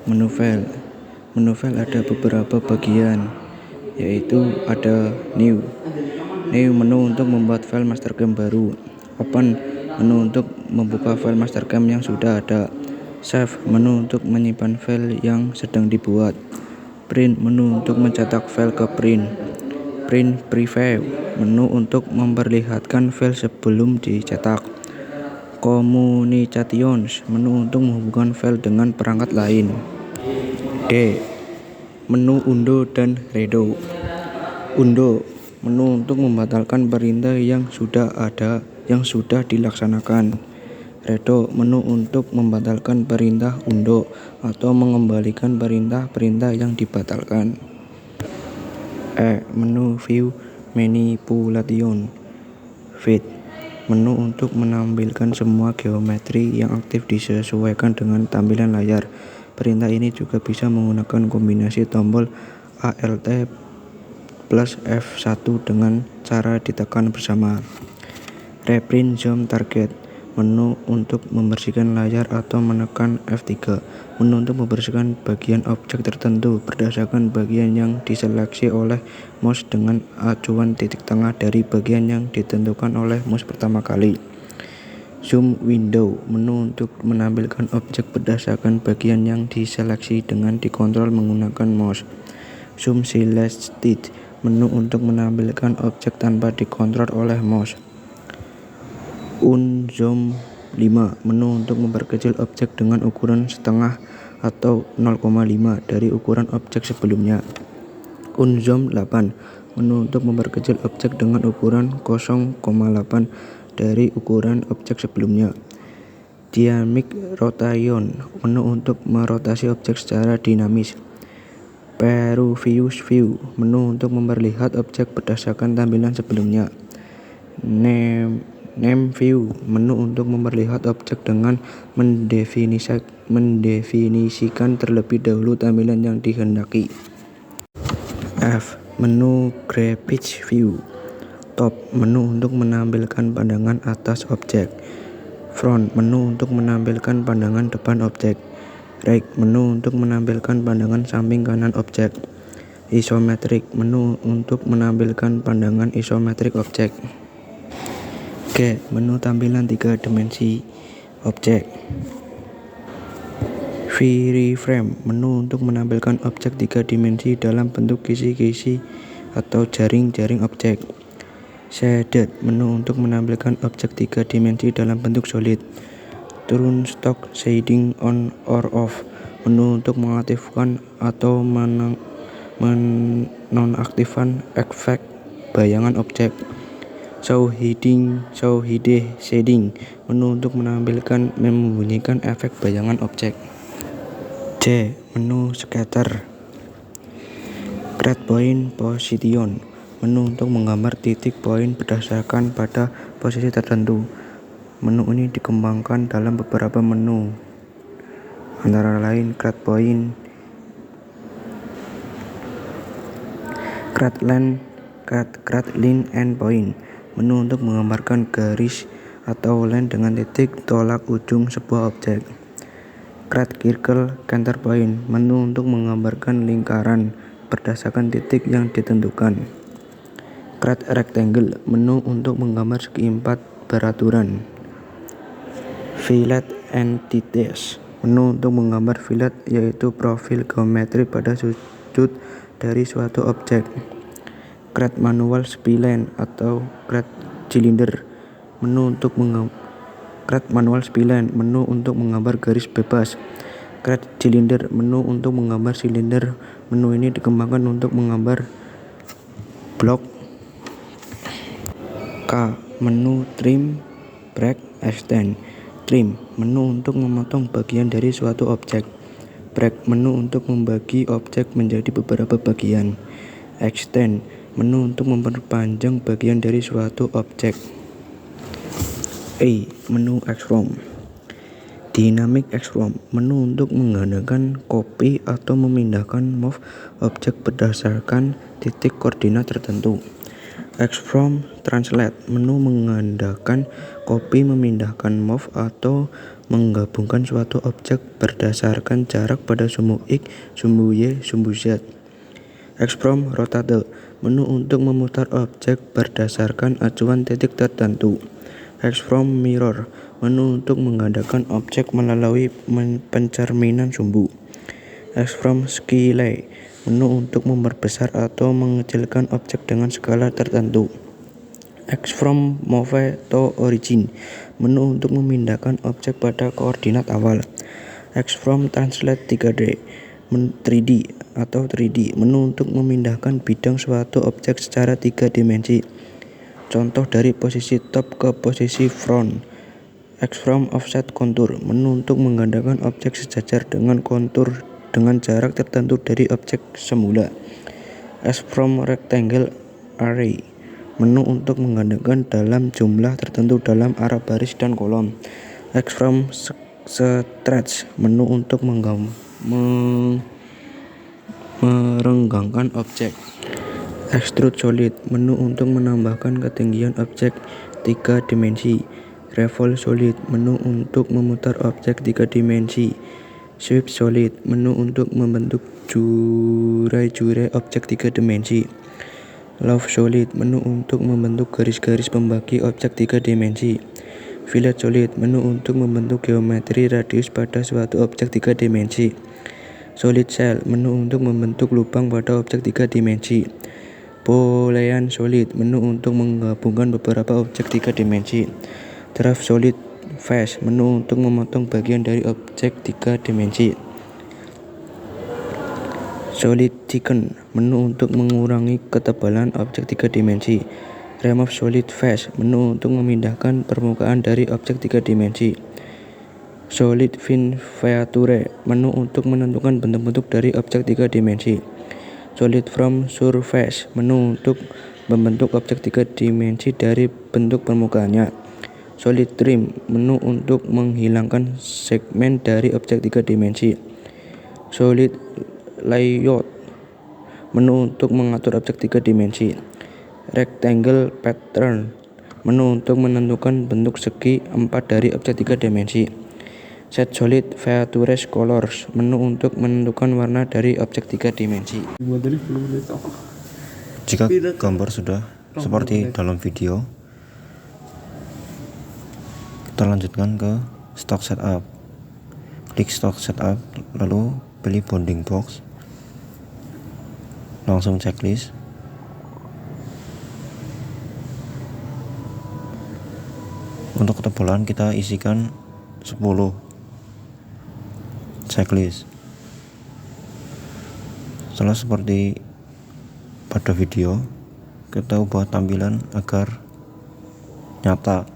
Menu file. Menu file ada beberapa bagian, yaitu ada New menu untuk membuat file mastercam baru. Open menu untuk membuka file mastercam yang sudah ada. Save menu untuk menyimpan file yang sedang dibuat. Print menu untuk mencetak file ke print. Print preview menu untuk memperlihatkan file sebelum dicetak. Communications menu untuk menghubungkan file dengan perangkat lain. D. Menu undo dan redo. Undo menu untuk membatalkan perintah yang sudah dilaksanakan. Redo menu untuk membatalkan perintah undo atau mengembalikan perintah-perintah yang dibatalkan. Menu view manipulation. Fit menu untuk menampilkan semua geometri yang aktif disesuaikan dengan tampilan layar. Perintah ini juga bisa menggunakan kombinasi tombol Alt plus F1 dengan cara ditekan bersama. Reprint zoom target menu untuk membersihkan layar atau menekan F3. Menu untuk membersihkan bagian objek tertentu berdasarkan bagian yang diseleksi oleh mouse dengan acuan titik tengah dari bagian yang ditentukan oleh mouse pertama kali. Zoom window menu untuk menampilkan objek berdasarkan bagian yang diseleksi dengan dikontrol menggunakan mouse. Zoom selected menu untuk menampilkan objek tanpa dikontrol oleh mouse. Unzoom 5 menu untuk memperkecil objek dengan ukuran setengah atau 0,5 dari ukuran objek sebelumnya. Unzoom 8 menu untuk memperkecil objek dengan ukuran 0,8 dari ukuran objek sebelumnya. Dynamic rotation menu untuk merotasi objek secara dinamis. Previous view menu untuk memperlihat objek berdasarkan tampilan sebelumnya. Name view menu untuk memperlihat objek dengan mendefinisikan terlebih dahulu tampilan yang dihendaki. F. Menu graphics view. Top menu untuk menampilkan pandangan atas objek. Front menu untuk menampilkan pandangan depan objek. Right menu untuk menampilkan pandangan samping kanan objek. Isometric menu untuk menampilkan pandangan isometrik objek. G. Menu tampilan 3 dimensi objek. Wireframe menu untuk menampilkan objek 3 dimensi dalam bentuk kisi-kisi atau jaring-jaring objek. Shaded menu untuk menampilkan objek 3 dimensi dalam bentuk solid. Turn stock shading on or off menu untuk mengaktifkan atau menonaktifkan efek bayangan objek. Show hide shading menu untuk membunyikan efek bayangan objek. J. Menu scatter. Create point position menu untuk menggambar titik poin berdasarkan pada posisi tertentu. Menu ini dikembangkan dalam beberapa menu, antara lain create point, create line and point menu untuk menggambarkan garis atau line dengan titik tolak ujung sebuah objek. Create circle counterpoint menu untuk menggambarkan lingkaran berdasarkan titik yang ditentukan. Create rectangle menu untuk menggambar segi empat beraturan. Fillet entities menu untuk menggambar fillet, yaitu profil geometri pada sudut dari suatu objek. Create manual spline atau create cylinder menu untuk menggambar garis bebas. Create cylinder menu untuk menggambar silinder. Menu ini dikembangkan untuk menggambar blok. K. Menu trim, break, extend. Trim menu untuk memotong bagian dari suatu objek. Break menu untuk membagi objek menjadi beberapa bagian. Extend menu untuk memperpanjang bagian dari suatu objek. E. Menu extrude. Dynamic extrude menu untuk menggandakan, copy atau memindahkan move objek berdasarkan titik koordinat tertentu. Extrude translate menu menggandakan, copy, memindahkan move atau menggabungkan suatu objek berdasarkan jarak pada sumbu X, sumbu Y, sumbu Z. X from rotate, menu untuk memutar objek berdasarkan acuan titik tertentu. X from mirror, menu untuk menggandakan objek melalui pencerminan sumbu. X from scale, menu untuk memperbesar atau mengecilkan objek dengan skala tertentu. X from move to origin, menu untuk memindahkan objek pada koordinat awal. X from translate 3D atau 3D, menu untuk memindahkan bidang suatu objek secara 3 dimensi. Contoh dari posisi top ke posisi front. X from offset contour, menu untuk menggandakan objek sejajar dengan kontur dengan jarak tertentu dari objek semula. X from rectangle array, menu untuk menggandakan dalam jumlah tertentu dalam arah baris dan kolom. X from stretch, menu untuk merenggangkan objek. Extrude solid, menu untuk menambahkan ketinggian objek 3 dimensi. Revolve solid, menu untuk memutar objek 3 dimensi. Sweep solid, menu untuk membentuk jurai-jurai objek 3 dimensi. Love solid, menu untuk membentuk garis-garis pembagi objek 3 dimensi. Fillet solid, menu untuk membentuk geometri radius pada suatu objek 3 dimensi. Solid shell, menu untuk membentuk lubang pada objek 3 dimensi. Boolean solid, menu untuk menggabungkan beberapa objek 3 dimensi. Draft solid face, menu untuk memotong bagian dari objek 3 dimensi. Solid thicken, menu untuk mengurangi ketebalan objek 3 dimensi. Remove solid face, menu untuk memindahkan permukaan dari objek 3 dimensi. Solid fin feature, menu untuk menentukan bentuk-bentuk dari objek 3 dimensi. Solid from surface, menu untuk membentuk objek 3 dimensi dari bentuk permukaannya. Solid trim, menu untuk menghilangkan segmen dari objek 3 dimensi. Solid layout, menu untuk mengatur objek 3 dimensi. Rectangle pattern, menu untuk menentukan bentuk segi 4 dari objek 3 dimensi. Set solid features colors, menu untuk menentukan warna dari objek 3 dimensi. Jika gambar sudah seperti dalam video, kita lanjutkan ke stock setup. Klik stock setup, lalu pilih bounding box, langsung checklist. Untuk ketebalan kita isikan 10. Checklist. Setelah seperti pada video, kita ubah tampilan agar nyata.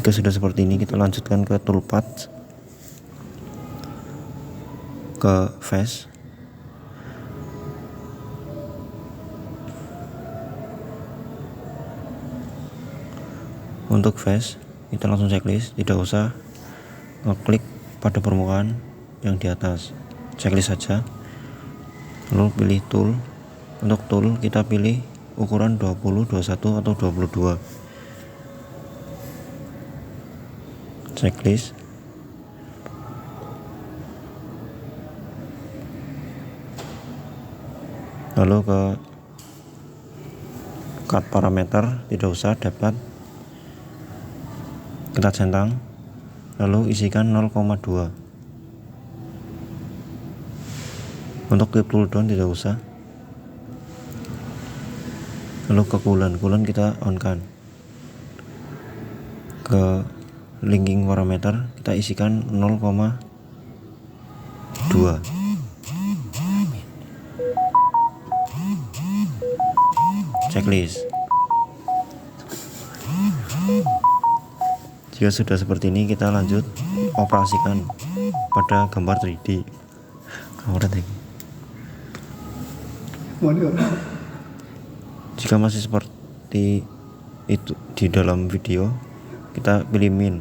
Jika sudah seperti ini, kita lanjutkan ke toolpath, ke face. Untuk face, kita langsung checklist, tidak usah ngeklik pada permukaan yang di atas. Checklist saja. Lalu pilih tool. Untuk tool kita pilih ukuran 20, 21 atau 22. Checklist. Lalu ke cut parameter, tidak usah, dapat kita centang, lalu isikan 0,2. Untuk keep tool down tidak usah. Lalu ke coolant kita on kan. Ke linking parameter kita isikan 0,2. Checklist. Jika sudah seperti ini, kita lanjut operasikan pada gambar 3D. Jika masih seperti itu di dalam video, kita pilih min.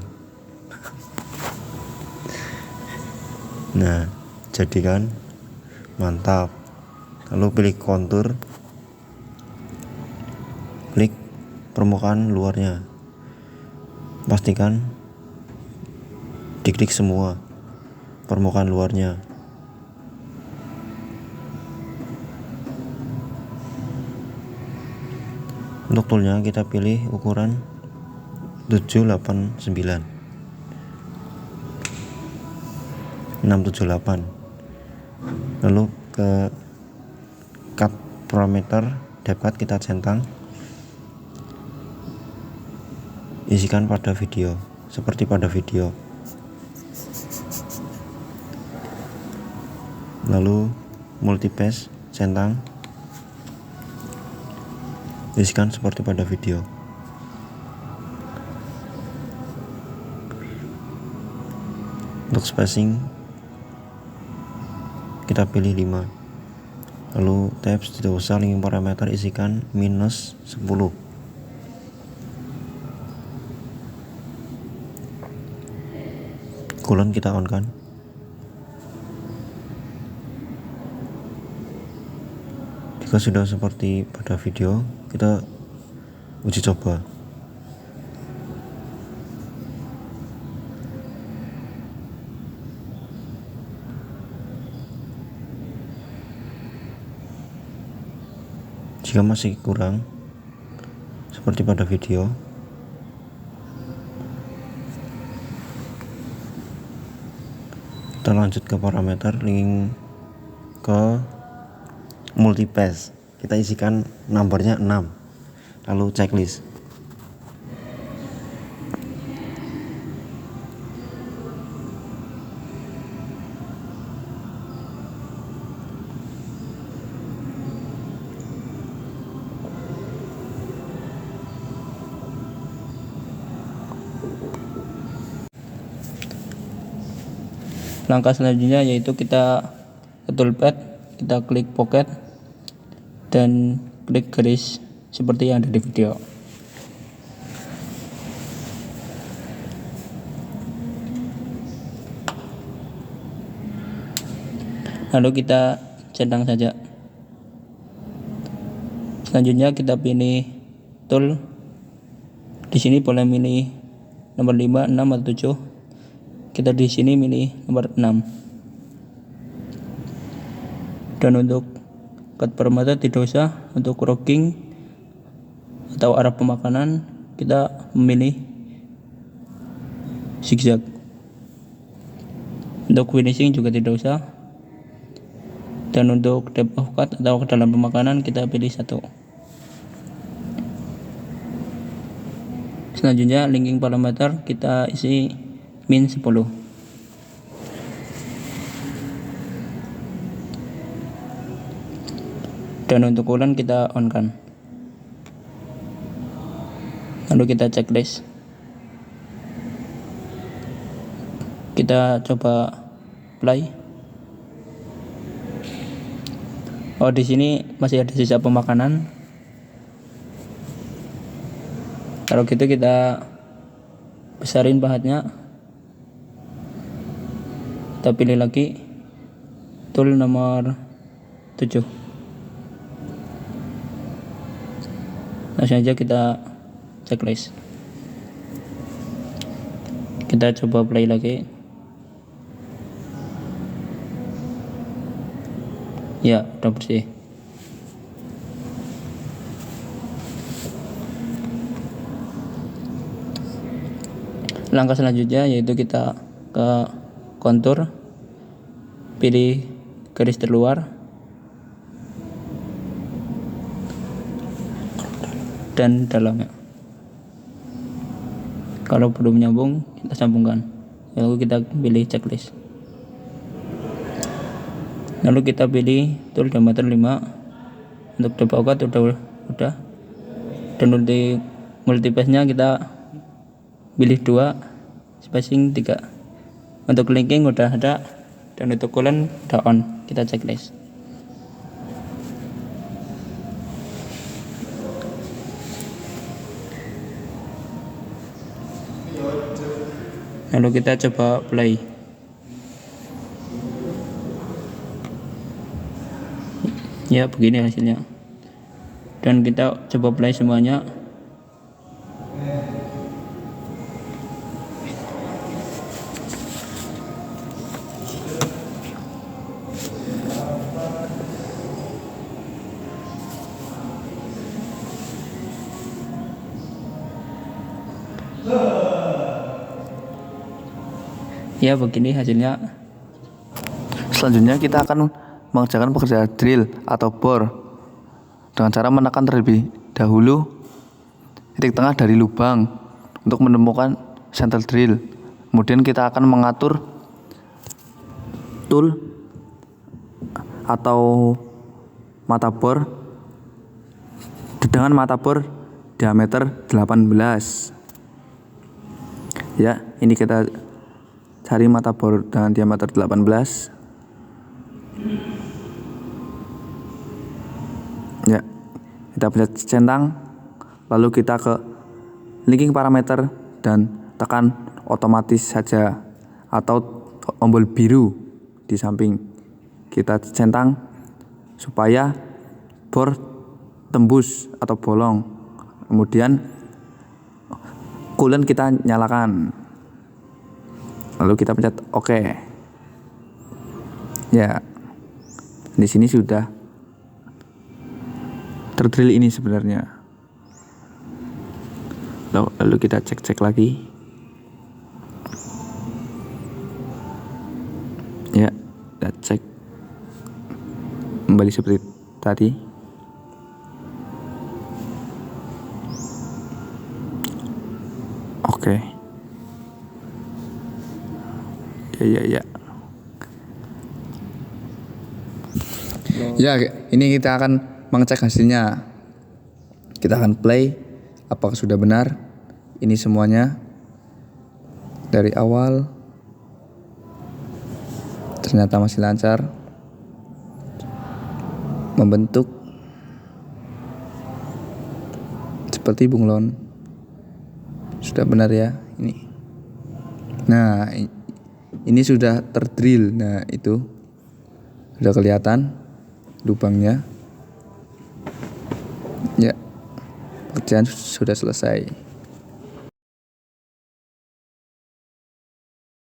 Nah, jadikan mantap. Lalu pilih kontur, klik permukaan luarnya. pastikan diklik semua permukaan luarnya. Untuk toolnya kita pilih ukuran 789 678. Lalu ke cut parameter depth kita centang, isikan pada video seperti pada video. Lalu multipass centang, isikan seperti pada video. Untuk spacing kita pilih 5. Lalu tabs tidak usah, linking parameter isikan -10. Kolon kita on kan. Jika sudah seperti pada video, kita uji coba. Jika masih kurang seperti pada video, kita lanjut ke parameter, linking ke multipass, kita isikan nomornya 6, lalu checklist. Langkah selanjutnya yaitu kita ke toolpad, kita klik pocket dan klik garis seperti yang ada di video. Lalu kita centang saja. Selanjutnya kita pilih tool. Di sini boleh milih nomor 5, 6 atau 7. Kita di sini milih nomor 6. Dan untuk cut parameter tidak usah. Untuk rocking atau arah pemakanan kita memilih zigzag. Untuk finishing juga tidak usah. Dan untuk depth of cut atau kedalaman pemakanan kita pilih 1. Selanjutnya linking parameter kita isi -10. Dan untuk ulang kita on kan. Lalu kita checklist. Kita coba play. Oh, di sini masih ada sisa pemakanan. Kalau gitu kita besarin pahatnya. Kita pilih lagi tool nomor 7. Langsung aja kita checklist. Kita coba play lagi. Ya, udah bersih. Langkah selanjutnya yaitu kita ke kontur, pilih garis terluar dan dalamnya. Kalau belum nyambung kita sambungkan. Lalu kita pilih checklist. Lalu kita pilih tool diameter 5. Untuk depth of cut udah. Dan untuk multipass-nya kita pilih 2, spacing 3. Untuk linking udah ada, dan untuk colon udah on. Kita checklist. Lalu kita coba play. Ya, begini hasilnya. Dan kita coba play semuanya. Ya begini hasilnya. Selanjutnya kita akan mengerjakan pekerjaan drill atau bor dengan cara menekan terlebih dahulu titik tengah dari lubang untuk menemukan center drill. Kemudian kita akan mengatur tool atau mata bor dengan mata bor diameter 18. Ya, ini kita cari mata bor dengan diameter 18. Ya, kita pencet centang, lalu kita ke linking parameter dan tekan otomatis saja atau tombol biru di samping. Kita centang supaya bor tembus atau bolong. Kemudian coolant kita nyalakan. Lalu kita pencet OK. Ya, di sini sudah terdrill ini sebenarnya. Lalu kita cek lagi. Ya, kita cek kembali seperti tadi. Oke. Ya. Ya, ini kita akan mengecek hasilnya. Kita akan play apakah sudah benar. Ini semuanya dari awal ternyata masih lancar membentuk seperti bunglon. Sudah benar ya ini. Nah, ini sudah terdrill. Nah, itu sudah kelihatan lubangnya. Ya, pekerjaan sudah selesai.